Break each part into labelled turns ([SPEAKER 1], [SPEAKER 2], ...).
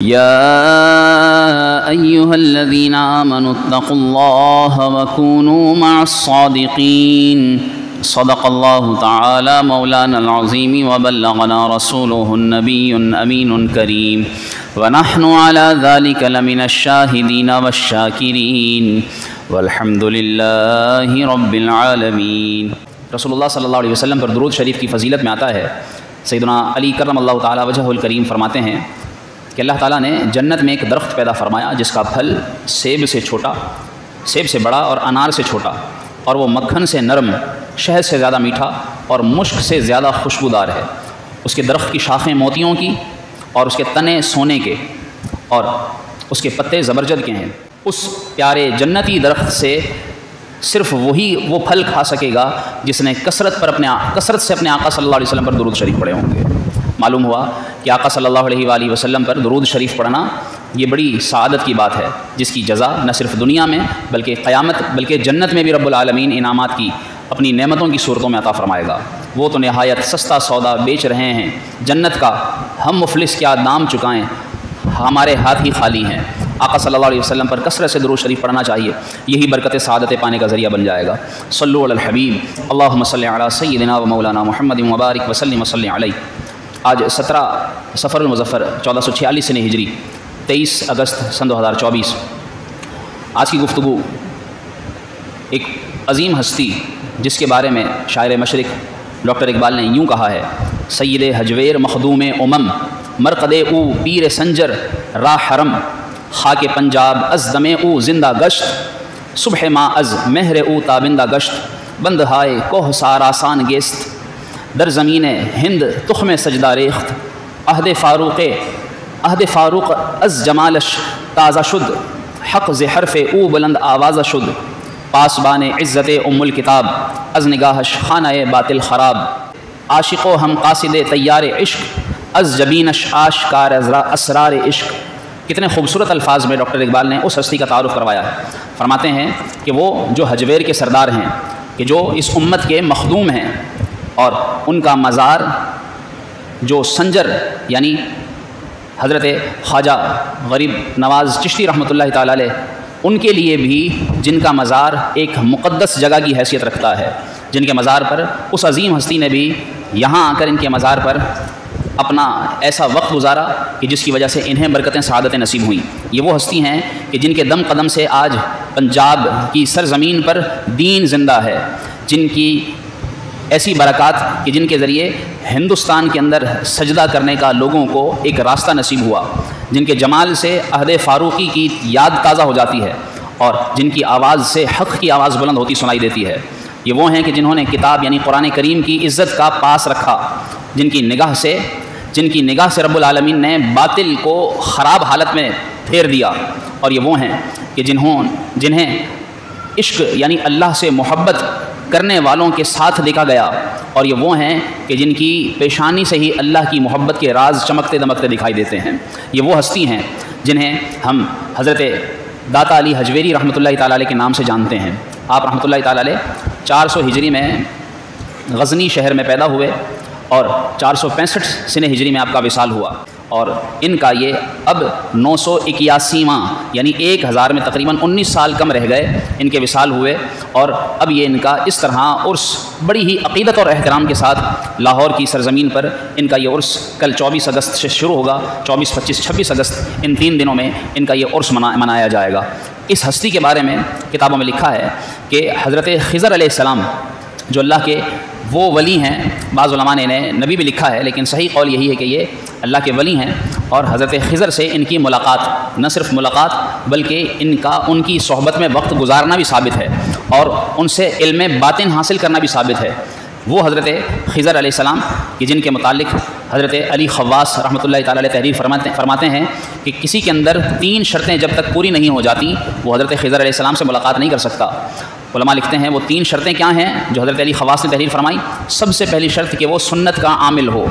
[SPEAKER 1] يا أيها الذين آمنوا اتقوا الله وكونوا مع الصادقين صدق الله تعالى مولانا العظيم وبلغنا رسوله النبي الأمين الكريم ونحن على ذلك لمن الشاهدين والشاكرين والحمد لله رب العالمين۔ رسول اللہ صلی اللہ علیہ وسلم پر درود شریف کی فضیلت میں آتا ہے، سیدنا علی کرم اللہ تعالی وجہہ الکریم فرماتے ہیں کہ اللہ تعالیٰ نے جنت میں ایک درخت پیدا فرمایا جس کا پھل سیب سے چھوٹا، سیب سے بڑا اور انار سے چھوٹا، اور وہ مکھن سے نرم، شہد سے زیادہ میٹھا اور مشک سے زیادہ خوشبودار ہے۔ اس کے درخت کی شاخیں موتیوں کی اور اس کے تنے سونے کے اور اس کے پتے زبرجد کے ہیں۔ اس پیارے جنتی درخت سے صرف وہ پھل کھا سکے گا جس نے کثرت سے اپنے آقا صلی اللہ علیہ وسلم پر درود شریف پڑھے ہوں گے۔ معلوم ہوا کہ آقا صلی اللہ علیہ وآلہ وسلم پر درود شریف پڑھنا یہ بڑی سعادت کی بات ہے، جس کی جزا نہ صرف دنیا میں بلکہ جنت میں بھی رب العالمین انعامات کی اپنی نعمتوں کی صورتوں میں عطا فرمائے گا۔ وہ تو نہایت سستا سودا بیچ رہے ہیں جنت کا، ہم مفلس کیا دام چکائیں، ہمارے ہاتھ ہی خالی ہیں۔ آقا صلی اللہ علیہ وسلم پر کثرت سے درود شریف پڑھنا چاہیے، یہی برکت سعادت پانے کا ذریعہ بن جائے گا۔ صلو علی الحبیب اللہم صلی علی سیدنا و مولانا محمد مبارک وسلم وصلی علیہ۔ آج 17 صفر المظفر 1446 سنہ ہجری 23 اگست سن 2024۔ آج کی گفتگو ایک عظیم ہستی جس کے بارے میں شاعر مشرق ڈاکٹر اقبال نے یوں کہا ہے: سید حجویر مخدوم امم، مرقد او پیر سنجر راہ حرم، خاک پنجاب از دم او زندہ گشت، صبح ما از مہر او تابندہ گشت، بند ہائے کوہ سار آسان گیست، در زمین ہند تخم سجدہ ریخت، عہد فاروق از جمالش تازہ شد، حق ز حرف او بلند آواز شد، پاسبان عزت ام الکتاب از نگاہش خانہ باطل خراب، عاشق و ہم قاصد تیار عشق از جبینش آشکار اسرار عشق۔ کتنے خوبصورت الفاظ میں ڈاکٹر اقبال نے اس ہستی کا تعارف کروایا ہے۔ فرماتے ہیں کہ وہ جو حجویر کے سردار ہیں، کہ جو اس امت کے مخدوم ہیں، اور ان کا مزار جو سنجر یعنی حضرت خواجہ غریب نواز چشتی رحمۃ اللہ تعالی علیہ، ان کے لیے بھی جن کا مزار ایک مقدس جگہ کی حیثیت رکھتا ہے، جن کے مزار پر اس عظیم ہستی نے بھی یہاں آ کر ان کے مزار پر اپنا ایسا وقت گزارا کہ جس کی وجہ سے انہیں برکتیں سعادتیں نصیب ہوئیں۔ یہ وہ ہستی ہیں کہ جن کے دم قدم سے آج پنجاب کی سرزمین پر دین زندہ ہے، جن کی ایسی برکات کہ جن کے ذریعے ہندوستان کے اندر سجدہ کرنے کا لوگوں کو ایک راستہ نصیب ہوا، جن کے جمال سے عہد فاروقی کی یاد تازہ ہو جاتی ہے، اور جن کی آواز سے حق کی آواز بلند ہوتی سنائی دیتی ہے۔ یہ وہ ہیں کہ جنہوں نے کتاب یعنی قرآن کریم کی عزت کا پاس رکھا، جن کی نگاہ سے رب العالمین نے باطل کو خراب حالت میں پھیر دیا، اور یہ وہ ہیں کہ جنہیں عشق یعنی اللہ سے محبت کرنے والوں کے ساتھ دیکھا گیا، اور یہ وہ ہیں کہ جن کی پیشانی سے ہی اللہ کی محبت کے راز چمکتے دمکتے دکھائی دیتے ہیں۔ یہ وہ ہستی ہیں جنہیں ہم حضرت داتا علی حجویری رحمۃ اللہ تعالی علیہ کے نام سے جانتے ہیں۔ آپ رحمۃ اللہ تعالی علیہ 400 ہجری میں غزنی شہر میں پیدا ہوئے، اور 465 سنہ ہجری میں آپ کا وصال ہوا، اور ان کا یہ اب 981واں یعنی 1000 میں تقریباً 19 سال کم رہ گئے ان کے وصال ہوئے، اور اب یہ ان کا اس طرح عرس بڑی ہی عقیدت اور احترام کے ساتھ لاہور کی سرزمین پر ان کا یہ عرس کل 24 اگست سے شروع ہوگا، 24، 25، 26 اگست ان 3 دنوں میں ان کا یہ عرس منایا جائے گا۔ اس ہستی کے بارے میں کتابوں میں لکھا ہے کہ حضرت خضر علیہ السلام جو اللہ کے وہ ولی ہیں، بعض علماء نے انہیں نبی بھی لکھا ہے، لیکن صحیح قول یہی ہے کہ یہ اللہ کے ولی ہیں، اور حضرت خضر سے ان کی ملاقات، نہ صرف ملاقات بلکہ ان کی صحبت میں وقت گزارنا بھی ثابت ہے، اور ان سے علم باطن حاصل کرنا بھی ثابت ہے۔ وہ حضرت خضر علیہ السلام کہ جن کے متعلق حضرت علی خواص رحمۃ اللہ تعالی علیہ تحریر فرماتے ہیں کہ کسی کے اندر 3 شرطیں جب تک پوری نہیں ہو جاتی وہ حضرت خضر علیہ السلام سے ملاقات نہیں کر سکتا۔ علماء لکھتے ہیں وہ 3 شرطیں کیا ہیں جو حضرت علی خواص نے تحریر فرمائی۔ سب سے پہلی شرط کہ وہ سنت کا عامل ہو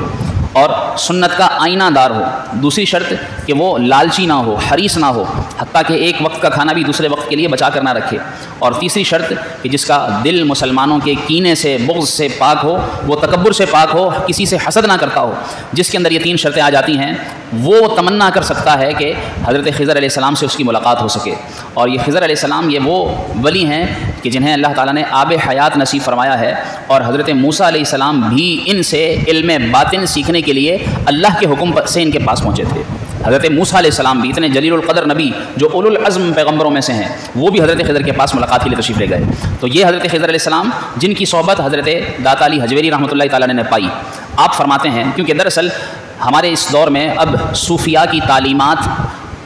[SPEAKER 1] اور سنت کا آئینہ دار ہو۔ دوسری شرط کہ وہ لالچی نہ ہو، حریص نہ ہو، حتیٰ کہ ایک وقت کا کھانا بھی دوسرے وقت کے لیے بچا کر نہ رکھے۔ اور تیسری شرط کہ جس کا دل مسلمانوں کے کینے سے، بغض سے پاک ہو، وہ تکبر سے پاک ہو، کسی سے حسد نہ کرتا ہو۔ جس کے اندر یہ 3 شرطیں آ جاتی ہیں وہ تمنا کر سکتا ہے کہ حضرت خضر علیہ السلام سے اس کی ملاقات ہو سکے۔ اور یہ خضر علیہ السلام یہ وہ ولی ہیں کہ جنہیں اللہ تعالیٰ نے آب حیات نصیب فرمایا ہے، اور حضرت موسیٰ علیہ السلام بھی ان سے علم باطن سیکھنے کے لیے اللہ کے حکم سے ان کے پاس پہنچے تھے۔ حضرت موسیٰ علیہ السلام بھی اتنے جلیل القدر نبی جو اولو العزم پیغمبروں میں سے ہیں، وہ بھی حضرت خضر کے پاس ملاقات کے لیے تشریف لے گئے۔ تو یہ حضرت خضر علیہ السلام جن کی صحبت حضرت داتا علی حجویری رحمۃ اللہ تعالیٰ نے پائی، آپ فرماتے ہیں کیونکہ دراصل ہمارے اس دور میں اب صوفیاء کی تعلیمات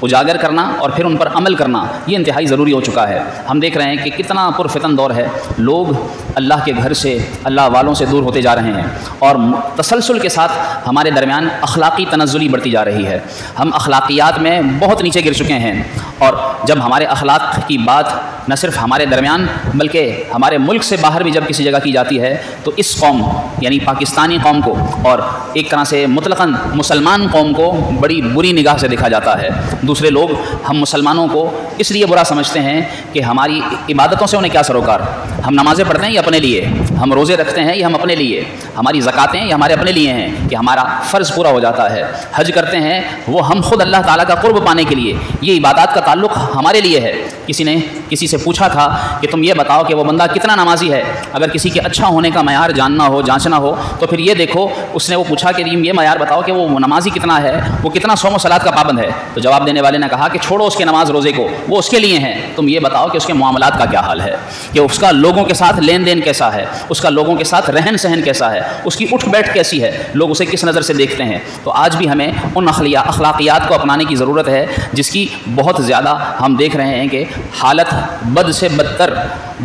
[SPEAKER 1] اجاگر کرنا اور پھر ان پر عمل کرنا یہ انتہائی ضروری ہو چکا ہے۔ ہم دیکھ رہے ہیں کہ کتنا پرفتن دور ہے، لوگ اللہ کے گھر سے، اللہ والوں سے دور ہوتے جا رہے ہیں، اور تسلسل کے ساتھ ہمارے درمیان اخلاقی تنزلی بڑھتی جا رہی ہے۔ ہم اخلاقیات میں بہت نیچے گر چکے ہیں، اور جب ہمارے اخلاق کی بات نہ صرف ہمارے درمیان بلکہ ہمارے ملک سے باہر بھی جب کسی جگہ کی جاتی ہے تو اس قوم یعنی پاکستانی قوم کو اور ایک طرح سے مطلقاً مسلمان قوم کو بڑی بری نگاہ سے دیکھا جاتا ہے۔ دوسرے لوگ ہم مسلمانوں کو اس لیے برا سمجھتے ہیں کہ ہماری عبادتوں سے انہیں کیا سروکار، ہم نمازیں پڑھتے ہیں یہ اپنے لیے، ہم روزے رکھتے ہیں یہ ہم اپنے لیے، ہماری زکاتیں یہ ہمارے اپنے لیے ہیں کہ ہمارا فرض پورا ہو جاتا ہے، حج کرتے ہیں وہ ہم خود اللہ تعالیٰ کا قرب پانے کے لیے، یہ عبادات کا تعلق ہمارے لیے ہے۔ کسی نے کسی سے پوچھا تھا کہ تم یہ بتاؤ کہ وہ بندہ کتنا نمازی ہے، اگر کسی کے اچھا ہونے کا معیار جاننا ہو، جانچنا ہو تو پھر یہ دیکھو، اس نے وہ پوچھا کہ یہ معیار بتاؤ کہ وہ نمازی کتنا ہے، وہ کتنا صوم و صلات کا پابند ہے، تو جواب دینے والے نے کہا کہ چھوڑو اس کے نماز روزے کو، وہ اس کے لیے ہیں، تم یہ بتاؤ کہ اس کے معاملات کا کیا حال ہے، کہ اس کا لوگوں کے ساتھ لین دین کیسا ہے، اس کا لوگوں کے ساتھ رہن سہن کیسا ہے، اس کی اٹھ بیٹھ کیسی ہے، لوگ اسے کس نظر سے دیکھتے ہیں۔ تو آج بھی ہمیں ان اخلاقیات کو اپنانے کی ضرورت ہے جس کی بہت زیادہ ہم دیکھ رہے ہیں کہ حالت بد سے بدتر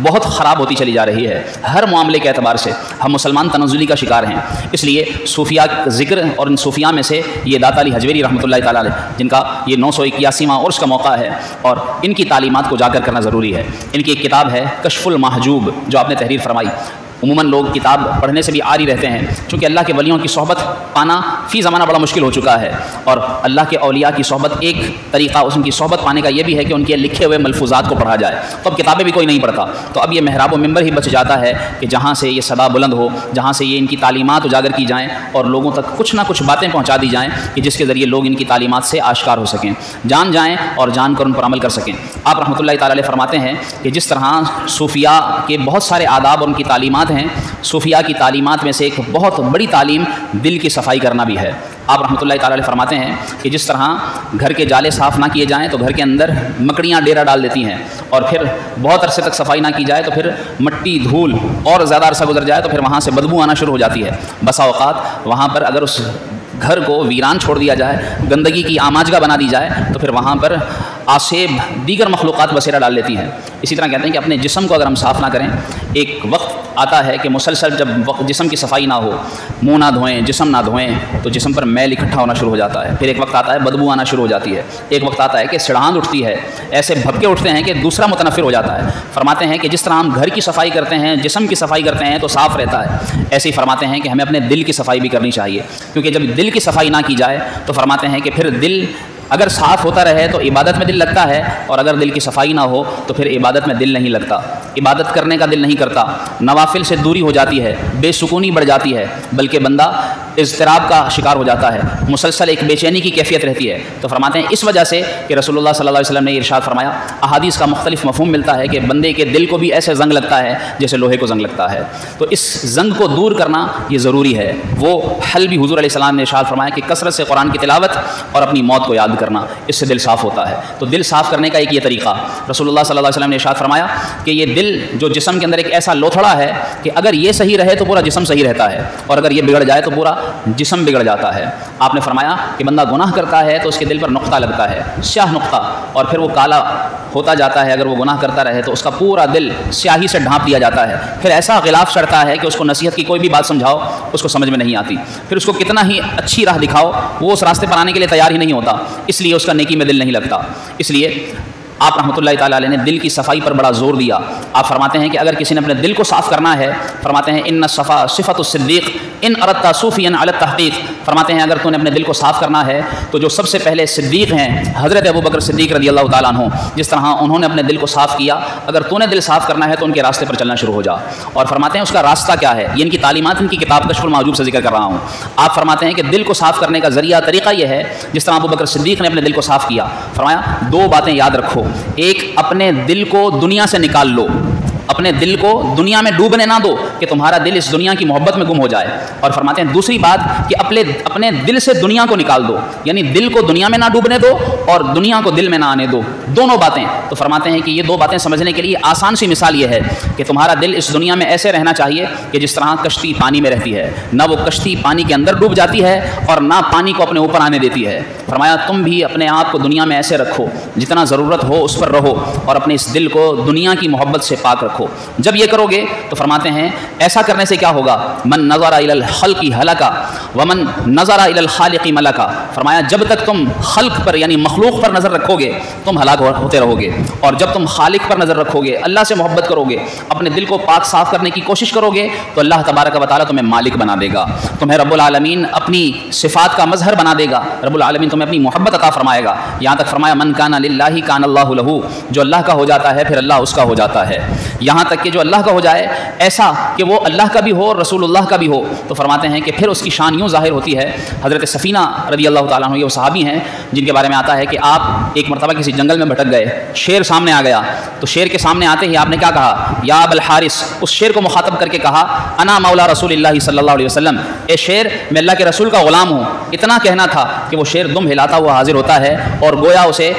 [SPEAKER 1] بہت خراب ہوتی چلی جا رہی ہے۔ ہر معاملے کے اعتبار سے ہم مسلمان تنزلی کا شکار ہیں۔ اس لیے صوفیاء کا ذکر، اور ان صوفیاء میں سے یہ داتا علی حجویری رحمۃ اللہ تعالیٰ علیہ جن کا یہ 981واں عرس کا موقع ہے، اور ان کی تعلیمات کو اجاگر کرنا ضروری ہے۔ ان کی ایک کتاب ہے کشف المحجوب جو آپ نے تحریر فرمائی۔ عموماً لوگ کتاب پڑھنے سے بھی عاری رہتے ہیں، چونکہ اللہ کے ولیوں کی صحبت پانا فی زمانہ بڑا مشکل ہو چکا ہے، اور اللہ کے اولیاء کی صحبت ایک طریقہ ان کی صحبت پانے کا یہ بھی ہے کہ ان کے لکھے ہوئے ملفوظات کو پڑھا جائے، تو اب کتابیں بھی کوئی نہیں پڑھتا، تو اب یہ محراب و ممبر ہی بچ جاتا ہے کہ جہاں سے یہ صدا بلند ہو، جہاں سے یہ ان کی تعلیمات اجاگر کی جائیں اور لوگوں تک کچھ نہ کچھ باتیں پہنچا دی جائیں کہ جس کے ذریعے لوگ ان کی تعلیمات سے آشکار ہو سکیں، جان جائیں اور جان کر ان پر عمل کر سکیں۔ آپ رحمۃ اللہ تعالیٰ علیہ فرماتے ہیں کہ جس طرح صوفیاء کے بہت سارے آداب اور ان کی تعلیمات ہیں، صوفیاء کی تعلیمات میں سے ایک بہت بڑی تعلیم دل کی صفائی کرنا بھی ہے۔ آپ رحمۃ اللہ تعالیٰ علیہ فرماتے ہیں کہ جس طرح گھر کے جالے صاف نہ کیے جائیں تو گھر کے اندر مکڑیاں ڈیرا ڈال دیتی ہیں، اور پھر بہت عرصے تک صفائی نہ کی جائے تو پھر مٹی دھول اور زیادہ عرصہ گزر جائے تو پھر وہاں سے بدبو آنا شروع ہو جاتی ہے۔ بسا اوقات وہاں پر اگر اس گھر کو ویران چھوڑ دیا جائے، گندگی کی آماجگاہ بنا دی جائے تو پھر وہاں پر آسیب دیگر مخلوقات بسیرا ڈال لیتی ہیں۔ اسی طرح کہتے ہیں کہ اپنے جسم کو اگر ہم صاف نہ کریں، ایک وقت آتا ہے کہ مسلسل جب جسم کی صفائی نہ ہو، منہ نہ دھوئیں، جسم نہ دھوئیں تو جسم پر میل اکٹھا ہونا شروع ہو جاتا ہے، پھر ایک وقت آتا ہے بدبو آنا شروع ہو جاتی ہے، ایک وقت آتا ہے کہ سڑھاند اٹھتی ہے، ایسے بھبکے اٹھتے ہیں کہ دوسرا متنفر ہو جاتا ہے۔ فرماتے ہیں کہ جس طرح ہم گھر کی صفائی کرتے ہیں، جسم کی صفائی کرتے ہیں تو صاف رہتا ہے، ایسے ہی فرماتے ہیں کہ ہمیں اپنے دل کی صفائی بھی کرنی چاہیے، کیونکہ جب دل کی صفائی نہ کی جائے تو فرماتے ہیں کہ پھر دل اگر صاف ہوتا رہے تو عبادت میں دل لگتا ہے، اور اگر دل کی صفائی نہ ہو تو پھر عبادت میں دل نہیں لگتا، عبادت کرنے کا دل نہیں کرتا، نوافل سے دوری ہو جاتی ہے، بے سکونی بڑھ جاتی ہے، بلکہ بندہ اضطراب کا شکار ہو جاتا ہے، مسلسل ایک بے چینی کی کیفیت رہتی ہے۔ تو فرماتے ہیں اس وجہ سے کہ رسول اللہ صلی اللہ علیہ وسلم نے ارشاد فرمایا، احادیث کا مختلف مفہوم ملتا ہے کہ بندے کے دل کو بھی ایسے زنگ لگتا ہے جیسے لوہے کو زنگ لگتا ہے، تو اس زنگ کو دور کرنا یہ ضروری ہے۔ وہ حل بھی حضور علیہ السلام نے ارشاد فرمایا کہ کثرت سے قرآن کی تلاوت اور اپنی موت کو یاد کرنا، اس سے دل صاف ہوتا ہے۔ تو دل صاف کرنے کا ایک یہ طریقہ، رسول اللہ صلی اللہ علیہ وسلم نے ارشاد فرمایا کہ یہ دل جو جسم کے اندر ایک ایسا لوتھڑا ہے کہ اگر یہ صحیح رہے تو پورا جسم صحیح رہتا ہے، اور اگر یہ بگڑ جائے تو پورا جسم بگڑ جاتا ہے۔ آپ نے فرمایا کہ بندہ گناہ کرتا ہے تو اس کے دل پر نقطہ لگتا ہے، سیاہ نقطہ، اور پھر وہ کالا ہوتا جاتا ہے۔ اگر وہ گناہ کرتا رہے تو اس کا پورا دل سیاہی سے ڈھانپ دیا جاتا ہے، پھر ایسا غلاف چڑھتا ہے کہ اس کو نصیحت کی کوئی بھی بات سمجھاؤ اس کو سمجھ میں نہیں آتی، پھر اس کو کتنا ہی اچھی راہ دکھاؤ وہ اس راستے پر آنے کے لیے تیار ہی نہیں ہوتا، اس لیے اس کا نیکی میں دل نہیں لگتا۔ اس لیے آپ رحمۃ اللہ تعالیٰ علیہ نے دل کی صفائی پر بڑا زور دیا. آپ فرماتے ہیں کہ اگر کسی نے اپنے دل کو صاف کرنا ہے، فرماتے ہیں ان الصفا صفت الصدیق ان اردت صوفیا علی التحقیق، فرماتے ہیں اگر تو نے اپنے دل کو صاف کرنا ہے تو جو سب سے پہلے صدیق ہیں حضرت ابوبکر صدیق رضی اللہ تعالیٰ عنہ، جس طرح انہوں نے اپنے دل کو صاف کیا، اگر تو نے دل صاف کرنا ہے تو ان کے راستے پر چلنا شروع ہو جا. اور فرماتے ہیں اس کا راستہ کیا ہے، یہ ان کی تعلیمات ان کی کتاب کشف المحجوب سے ذکر کر رہا ہوں. آپ فرماتے ہیں کہ دل کو صاف کرنے کا ذریعہ طریقہ یہ ہے جس طرح ابوبکر صدیق نے اپنے دل کو صاف کیا. فرمایا دو باتیں یاد رکھو، ایک اپنے دل کو دنیا سے نکال لو، اپنے دل کو دنیا میں ڈوبنے نہ دو کہ تمہارا دل اس دنیا کی محبت میں گم ہو جائے. اور فرماتے ہیں دوسری بات کہ اپنے دل سے دنیا کو نکال دو، یعنی دل کو دنیا میں نہ ڈوبنے دو اور دنیا کو دل میں نہ آنے دو، دونوں باتیں. تو فرماتے ہیں کہ یہ دو باتیں سمجھنے کے لیے آسان سی مثال یہ ہے کہ تمہارا دل اس دنیا میں ایسے رہنا چاہیے کہ جس طرح کشتی پانی میں رہتی ہے، نہ وہ کشتی پانی کے اندر ڈوب جاتی ہے اور نہ پانی کو اپنے اوپر آنے دیتی ہے. فرمایا تم بھی اپنے آپ کو دنیا میں ایسے رکھو، جتنا ضرورت ہو اس پر رہو اور اپنے اس دل کو دنیا کی محبت سے پاک رکھو. جب یہ کرو گے تو فرماتے ہیں ایسا کرنے سے کیا ہوگا، من نظر الی الخلق ہلکا ومن نظر الی الخالق ملکا. فرمایا جب تک تم خلق پر یعنی مخلوق پر نظر رکھو گے تم ہلاک ہوتے رہو گے، اور جب تم خالق پر نظر رکھو گے، اللہ سے محبت کرو گے، اپنے دل کو پاک صاف کرنے کی کوشش کرو گے تو اللہ تبارک و تعالیٰ تمہیں مالک بنا دے گا، تمہیں رب العالمین اپنی صفات کا مظہر بنا دے گا، رب العالمین تمہیں اپنی محبت عطا فرمائے گا. یہاں تک فرمایا من کان للہ کان اللہ لہ، جو اللہ کا ہو جاتا ہے پھر اللہ اس کا ہو جاتا ہے. یہاں تک کہ جو اللہ کا ہو جائے ایسا کہ وہ اللہ کا بھی ہو اور رسول اللہ کا بھی ہو، تو فرماتے ہیں کہ پھر اس کی شان یوں ظاہر ہوتی ہے. حضرت سفینہ رضی اللہ تعالیٰ عنہ یہ وہ صحابی ہیں جن کے بارے میں آتا ہے کہ آپ ایک مرتبہ کسی جنگل میں بھٹک گئے، شیر سامنے آ گیا، تو شیر کے سامنے آتے ہی آپ نے کیا کہا، یا ابا الحارث، اس شیر کو مخاطب کر کے کہا انا مولا رسول اللہ صلی اللہ علیہ وسلم، اے شیر میں اللہ کے رسول کا غلام ہوں. اتنا کہنا تھا کہ وہ شیر دم ہلاتا ہوا حاضر ہوتا ہے اور گویا اسے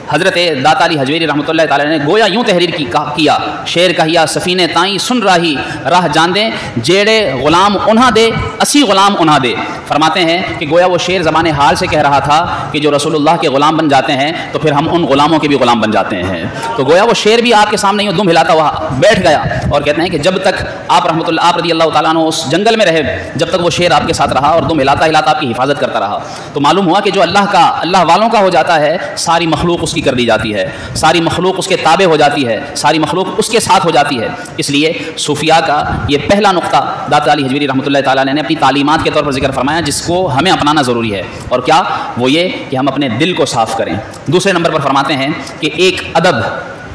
[SPEAKER 1] حضرت داتا علی حجویری رحمۃ اللہ تعالیٰ نے گویا یوں تحریر کیا، شیر کہیا سفینے تائیں سن راہی راہ جان دیں، جیڑے غلام انہاں دے اسی غلام انہاں دے. فرماتے ہیں کہ گویا وہ شیر زبان حال سے کہہ رہا تھا کہ جو رسول اللہ کے غلام بن جاتے ہیں تو پھر ہم ان غلاموں کے بھی غلام بن جاتے ہیں. تو گویا وہ شیر بھی آپ کے سامنے یوں دم ہلاتا ہوا بیٹھ گیا اور کہتے ہیں کہ جب تک آپ آپ رضی اللہ تعالیٰ عنہ اس جنگل میں رہے، جب تک وہ شیر آپ کے ساتھ رہا اور دم ہلاتا ہلاتا آپ کی حفاظت کرتا رہا، تو معلوم ہوا کہ جو اللہ والوں کا ہو جاتا ہے ساری مخلوق اس کی کر دی جاتی ہے، ساری مخلوق اس کے تابع ہو جاتی ہے، ساری مخلوق اس کے ساتھ ہو جاتی ہے. اس لیے صوفیاء کا یہ پہلا نقطہ داتا علی حجویری رحمۃ اللہ تعالیٰ نے اپنی تعلیمات کے طور پر ذکر فرمایا جس کو ہمیں اپنانا ضروری ہے. اور کیا وہ یہ کہ ہم اپنے دل کو صاف کریں. دوسرے نمبر پر فرماتے ہیں کہ ایک ادب،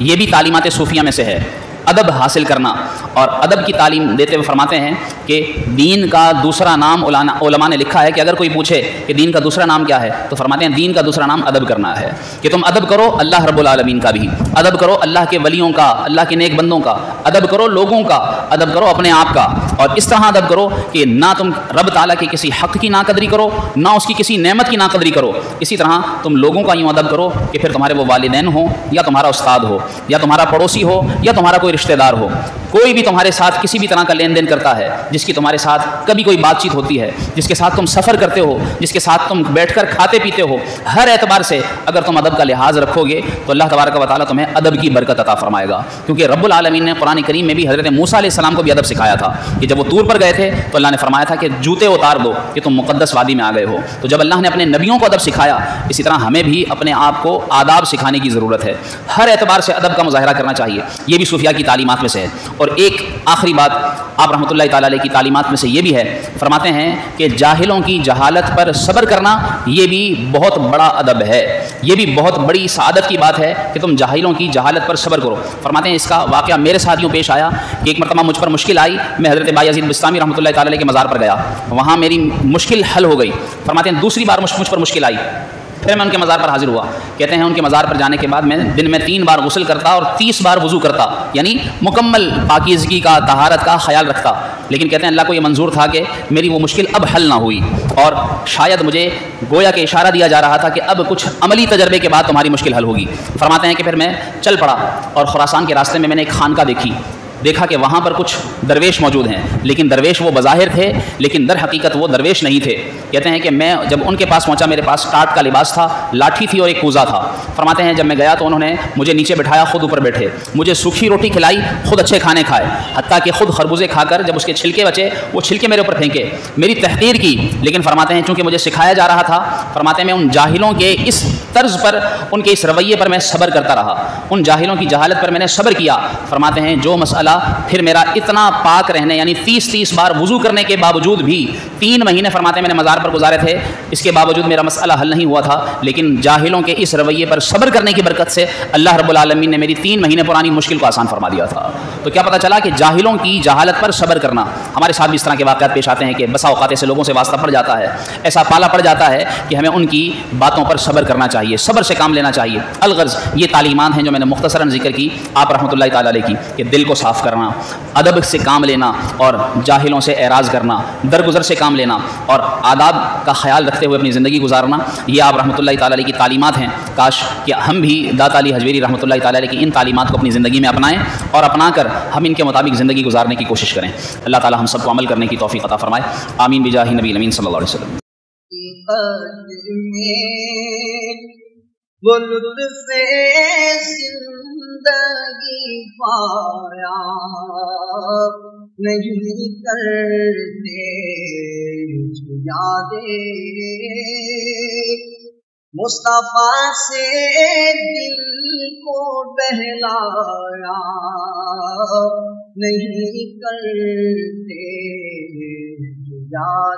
[SPEAKER 1] یہ بھی تعلیمات صوفیہ میں سے ہے، ادب حاصل کرنا. اور ادب کی تعلیم دیتے ہوئے فرماتے ہیں کہ دین کا دوسرا نام علماء نے لکھا ہے کہ اگر کوئی پوچھے کہ دین کا دوسرا نام کیا ہے تو فرماتے ہیں دین کا دوسرا نام ادب کرنا ہے، کہ تم ادب کرو اللہ رب العالمین کا بھی، ادب کرو اللہ کے ولیوں کا، اللہ کے نیک بندوں کا، ادب کرو لوگوں کا، ادب کرو اپنے آپ کا. اور اس طرح ادب کرو کہ نہ تم رب تعالیٰ کے کسی حق کی ناقدری کرو، نہ اس کی کسی نعمت کی ناقدری کرو. اسی طرح تم لوگوں کا یوں ادب کرو کہ پھر تمہارے وہ والدین ہوں یا تمہارا استاد ہو یا تمہارا پڑوسی ہو یا تمہارا کوئی رشتہ دار ہو، کوئی بھی تمہارے ساتھ کسی بھی طرح کا لین دین کرتا ہے، جس کی تمہارے ساتھ کبھی کوئی بات چیت ہوتی ہے، جس کے ساتھ تم سفر کرتے ہو، جس کے ساتھ تم بیٹھ کر کھاتے پیتے ہو، ہر اعتبار سے اگر تم ادب کا لحاظ رکھو گے تو اللہ تبارک و تعالیٰ تمہیں ادب کی برکت عطا فرمائے گا. کیونکہ رب العالمین نے قرآن کریم میں بھی حضرت موسیٰ علیہ السلام کو بھی ادب سکھایا تھا کہ جب وہ طور پر گئے تھے تو اللہ نے فرمایا تھا کہ جوتے اتار دو کہ تم مقدس وادی میں آ گئے ہو. تو جب اللہ نے اپنے نبیوں کو ادب سکھایا، اسی طرح ہمیں بھی اپنے آپ کو آداب سکھانے کی ضرورت ہے، ہر اعتبار سے ادب کا مظاہرہ کرنا چاہیے. یہ بھی صوفیاء کی تعلیمات میں سے ہے. اور ایک آخری بات آپ رحمۃ اللہ تعالیٰ علیہ کی تعلیمات میں سے یہ بھی ہے، فرماتے ہیں کہ جاہلوں کی جہالت پر صبر کرنا یہ بھی بہت بڑا ادب ہے، یہ بھی بہت بڑی سعادت کی بات ہے کہ تم جاہلوں کی جہالت پر صبر کرو. فرماتے ہیں اس کا واقعہ میرے ساتھ یوں پیش آیا کہ ایک مرتبہ مجھ پر مشکل آئی، میں حضرت بایزید بستامی رحمۃ اللہ تعالیٰ علیہ کے مزار پر گیا، وہاں میری مشکل حل ہو گئی. فرماتے ہیں دوسری بار مجھ پر مشکل آئی، پھر میں ان کے مزار پر حاضر ہوا. کہتے ہیں ان کے مزار پر جانے کے بعد میں دن میں 3 بار غسل کرتا اور 30 بار وضو کرتا، یعنی مکمل پاکیزگی کا، طہارت کا خیال رکھتا. لیکن کہتے ہیں اللہ کو یہ منظور تھا کہ میری وہ مشکل اب حل نہ ہوئی، اور شاید مجھے گویا کہ اشارہ دیا جا رہا تھا کہ اب کچھ عملی تجربے کے بعد تمہاری مشکل حل ہوگی. فرماتے ہیں کہ پھر میں چل پڑا اور خراسان کے راستے میں نے ایک خانقاہ دیکھا کہ وہاں پر کچھ درویش موجود ہیں، لیکن درویش وہ بظاہر تھے لیکن در حقیقت وہ درویش نہیں تھے. کہتے ہیں کہ میں جب ان کے پاس پہنچا، میرے پاس ٹاٹ کا لباس تھا، لاٹھی تھی اور ایک کوزہ تھا. فرماتے ہیں جب میں گیا تو انہوں نے مجھے نیچے بٹھایا، خود اوپر بیٹھے، مجھے سوکھی روٹی کھلائی، خود اچھے کھانے کھائے، حتیٰ کہ خود خربوزے کھا کر جب اس کے چھلکے بچے وہ چھلکے میرے اوپر پھینکے، میری تحقیر کی. لیکن فرماتے ہیں چونکہ مجھے سکھایا جا رہا تھا، فرماتے ہیں میں ان جاہلوں کے اس طرز پر، ان کے اس رویے پر میں صبر کرتا رہا، ان جاہلوں کی جہالت پر میں نے صبر کیا۔ فرماتے ہیں جو مسئلہ پھر میرا اتنا پاک رہنے یعنی 30 بار وضو کرنے کے باوجود بھی 3 مہینے فرماتے ہیں میں نے مزار پر گزارے تھے، اس کے باوجود میرا مسئلہ حل نہیں ہوا تھا، لیکن جاہلوں کے اس رویے پر صبر کرنے کی برکت سے اللہ رب العالمین نے میری 3 مہینے پرانی مشکل کو آسان فرما دیا تھا۔ تو کیا پتہ چلا کہ جاہلوں کی جہالت پر صبر کرنا، ہمارے ساتھ بھی اس طرح کے واقعات پیش آتے ہیں کہ بسا اوقات سے لوگوں سے واسطہ پڑ جاتا ہے، ایسا پالا پڑ جاتا ہے کہ ہمیں ان کی باتوں پر صبر کرنا چاہیے، صبر سے کام لینا چاہیے۔ الغرض یہ تعلیمات ہیں جو میں نے مختصراً ذکر کی آپ رحمۃ اللہ تعالی علیہ کی، کہ دل کو صاف کرنا، ادب سے کام لینا اور جاہلوں سے اعراض کرنا، درگزر سے کام لینا اور آداب کا خیال رکھتے ہوئے اپنی زندگی گزارنا، یہ آپ رحمۃ اللہ تعالی علیہ کی تعلیمات ہیں۔ کاش کہ ہم بھی داتا علی حجویری رحمۃ اللہ تعالی علیہ کی ان تعلیمات کو اپنی زندگی میں اپنائیں اور اپنا کر ہم ان کے مطابق زندگی گزارنے کی کوشش کریں۔ اللہ تعالی ہم سب کو عمل کرنے کی توفیق عطا فرمائے، آمین بجاہ نبی امین صلی اللہ علیہ وسلم۔
[SPEAKER 2] وہ لطف زندگی پایا نہیں کرتے یادیں، مصطفیٰ سے دل کو بہلایا نہیں کرتے یاد۔